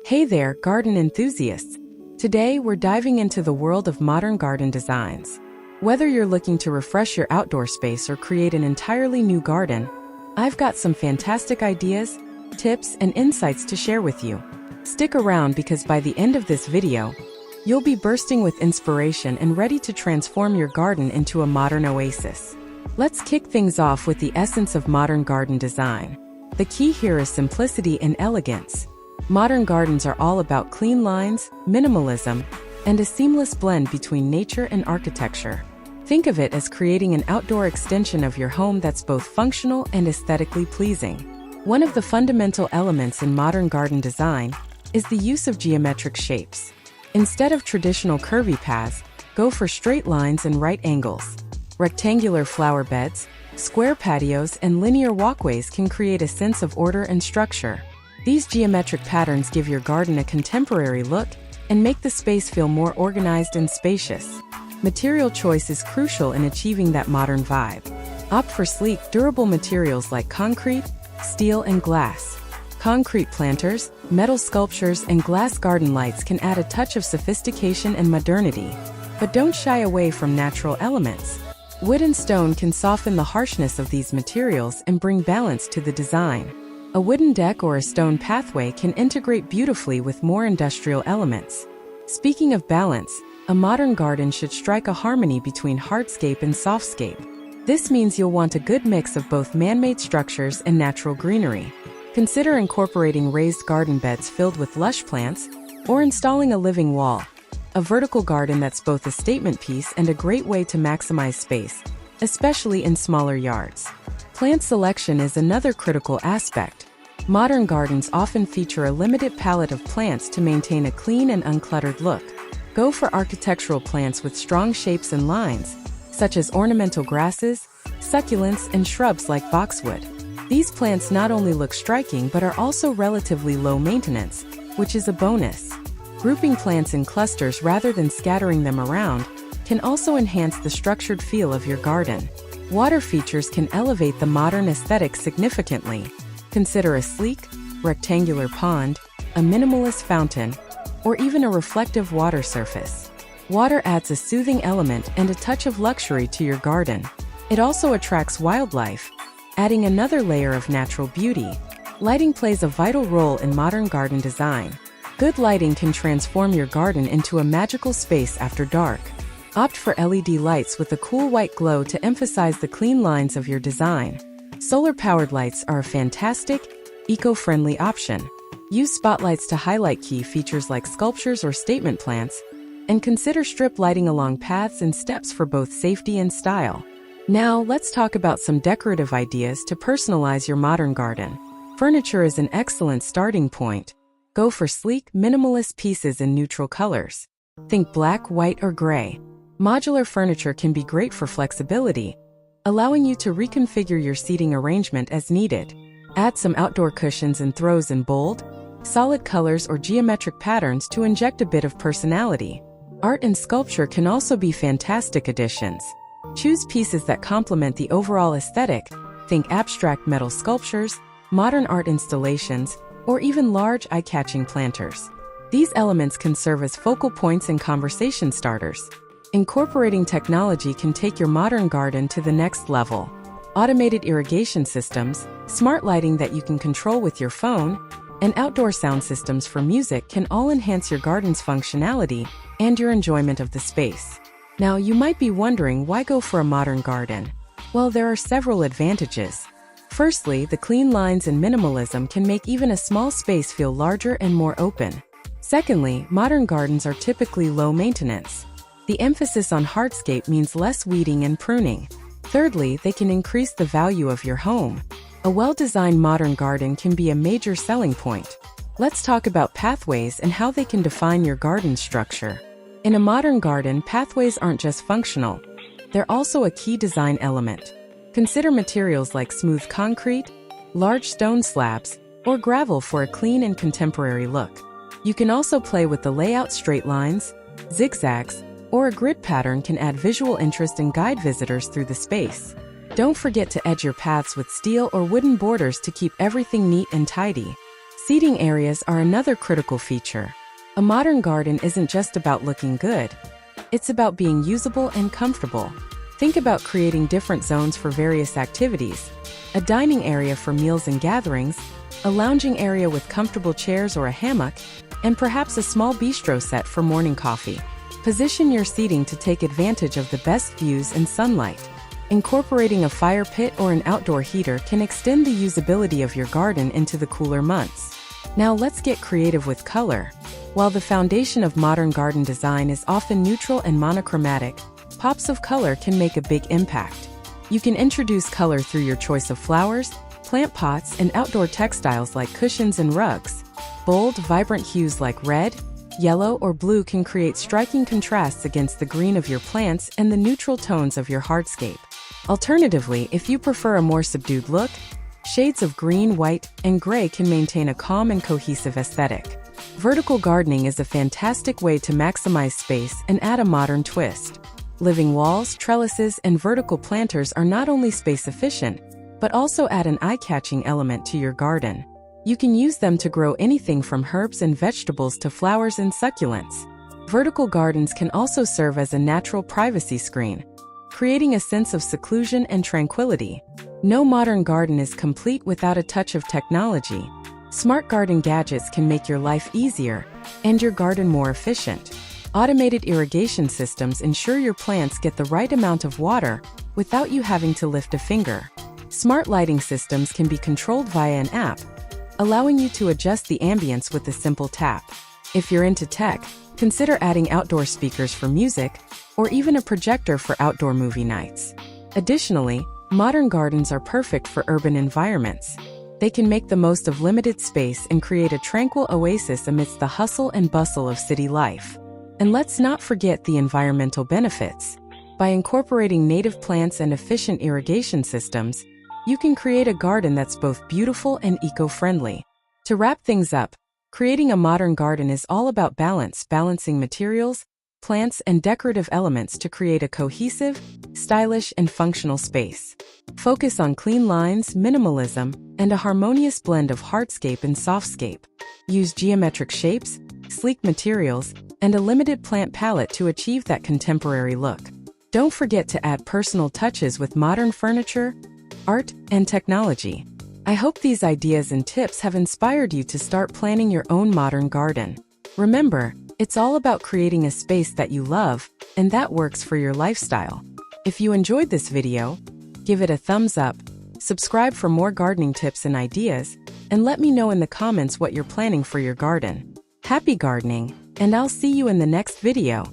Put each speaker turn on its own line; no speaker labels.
Hey there, garden enthusiasts! Today, we're diving into the world of modern garden designs. Whether you're looking to refresh your outdoor space or create an entirely new garden, I've got some fantastic ideas, tips, and insights to share with you. Stick around because by the end of this video, you'll be bursting with inspiration and ready to transform your garden into a modern oasis. Let's kick things off with the essence of modern garden design. The key here is simplicity and elegance. Modern gardens are all about clean lines, minimalism, and a seamless blend between nature and architecture. Think of it as creating an outdoor extension of your home that's both functional and aesthetically pleasing. One of the fundamental elements in modern garden design is the use of geometric shapes. Instead of traditional curvy paths, go for straight lines and right angles. Rectangular flower beds, square patios, and linear walkways can create a sense of order and structure. These geometric patterns give your garden a contemporary look and make the space feel more organized and spacious. Material choice is crucial in achieving that modern vibe. Opt for sleek, durable materials like concrete, steel, and glass. Concrete planters, metal sculptures, and glass garden lights can add a touch of sophistication and modernity. But don't shy away from natural elements. Wood and stone can soften the harshness of these materials and bring balance to the design. A wooden deck or a stone pathway can integrate beautifully with more industrial elements. Speaking of balance, a modern garden should strike a harmony between hardscape and softscape. This means you'll want a good mix of both man-made structures and natural greenery. Consider incorporating raised garden beds filled with lush plants, or installing a living wall. A vertical garden that's both a statement piece and a great way to maximize space, especially in smaller yards. Plant selection is another critical aspect. Modern gardens often feature a limited palette of plants to maintain a clean and uncluttered look. Go for architectural plants with strong shapes and lines, such as ornamental grasses, succulents, and shrubs like boxwood. These plants not only look striking but are also relatively low maintenance, which is a bonus. Grouping plants in clusters rather than scattering them around can also enhance the structured feel of your garden. Water features can elevate the modern aesthetic significantly. Consider a sleek, rectangular pond, a minimalist fountain, or even a reflective water surface. Water adds a soothing element and a touch of luxury to your garden. It also attracts wildlife, adding another layer of natural beauty. Lighting plays a vital role in modern garden design. Good lighting can transform your garden into a magical space after dark. Opt for LED lights with a cool white glow to emphasize the clean lines of your design. Solar-powered lights are a fantastic, eco-friendly option. Use spotlights to highlight key features like sculptures or statement plants, and consider strip lighting along paths and steps for both safety and style. Now, let's talk about some decorative ideas to personalize your modern garden. Furniture is an excellent starting point. Go for sleek, minimalist pieces in neutral colors. Think black, white, or gray. Modular furniture can be great for flexibility, allowing you to reconfigure your seating arrangement as needed. Add some outdoor cushions and throws in bold, solid colors or geometric patterns to inject a bit of personality. Art and sculpture can also be fantastic additions. Choose pieces that complement the overall aesthetic. Think abstract metal sculptures, modern art installations, or even large eye-catching planters. These elements can serve as focal points and conversation starters. Incorporating technology can take your modern garden to the next level. Automated irrigation systems, smart lighting that you can control with your phone, and outdoor sound systems for music can all enhance your garden's functionality and your enjoyment of the space. Now, you might be wondering, why go for a modern garden? Well, there are several advantages. Firstly, the clean lines and minimalism can make even a small space feel larger and more open. Secondly, modern gardens are typically low maintenance. The emphasis on hardscape means less weeding and pruning. Thirdly, they can increase the value of your home. A well-designed modern garden can be a major selling point. Let's talk about pathways and how they can define your garden structure. In a modern garden, pathways aren't just functional. They're also a key design element. Consider materials like smooth concrete, large stone slabs, or gravel for a clean and contemporary look. You can also play with the layout. Straight lines, zigzags, or a grid pattern can add visual interest and guide visitors through the space. Don't forget to edge your paths with steel or wooden borders to keep everything neat and tidy. Seating areas are another critical feature. A modern garden isn't just about looking good. It's about being usable and comfortable. Think about creating different zones for various activities: a dining area for meals and gatherings, a lounging area with comfortable chairs or a hammock, and perhaps a small bistro set for morning coffee. Position your seating to take advantage of the best views and sunlight. Incorporating a fire pit or an outdoor heater can extend the usability of your garden into the cooler months. Now let's get creative with color. While the foundation of modern garden design is often neutral and monochromatic, pops of color can make a big impact. You can introduce color through your choice of flowers, plant pots, and outdoor textiles like cushions and rugs. Bold, vibrant hues like red, yellow, or blue can create striking contrasts against the green of your plants and the neutral tones of your hardscape. Alternatively, if you prefer a more subdued look, shades of green, white, and gray can maintain a calm and cohesive aesthetic. Vertical gardening is a fantastic way to maximize space and add a modern twist. Living walls, trellises, and vertical planters are not only space efficient, but also add an eye-catching element to your garden. You can use them to grow anything from herbs and vegetables to flowers and succulents. Vertical gardens can also serve as a natural privacy screen, creating a sense of seclusion and tranquility. No modern garden is complete without a touch of technology. Smart garden gadgets can make your life easier and your garden more efficient. Automated irrigation systems ensure your plants get the right amount of water without you having to lift a finger. Smart lighting systems can be controlled via an app, allowing you to adjust the ambience with a simple tap. If you're into tech, consider adding outdoor speakers for music or even a projector for outdoor movie nights. Additionally, modern gardens are perfect for urban environments. They can make the most of limited space and create a tranquil oasis amidst the hustle and bustle of city life. And let's not forget the environmental benefits. By incorporating native plants and efficient irrigation systems, you can create a garden that's both beautiful and eco-friendly. To wrap things up, creating a modern garden is all about balancing materials, plants, and decorative elements to create a cohesive, stylish, and functional space. Focus on clean lines, minimalism, and a harmonious blend of hardscape and softscape. Use geometric shapes, sleek materials, and a limited plant palette to achieve that contemporary look. Don't forget to add personal touches with modern furniture, art, and technology. I hope these ideas and tips have inspired you to start planning your own modern garden. Remember, it's all about creating a space that you love and that works for your lifestyle. If you enjoyed this video, give it a thumbs up, subscribe for more gardening tips and ideas, and let me know in the comments what you're planning for your garden. Happy gardening, and I'll see you in the next video.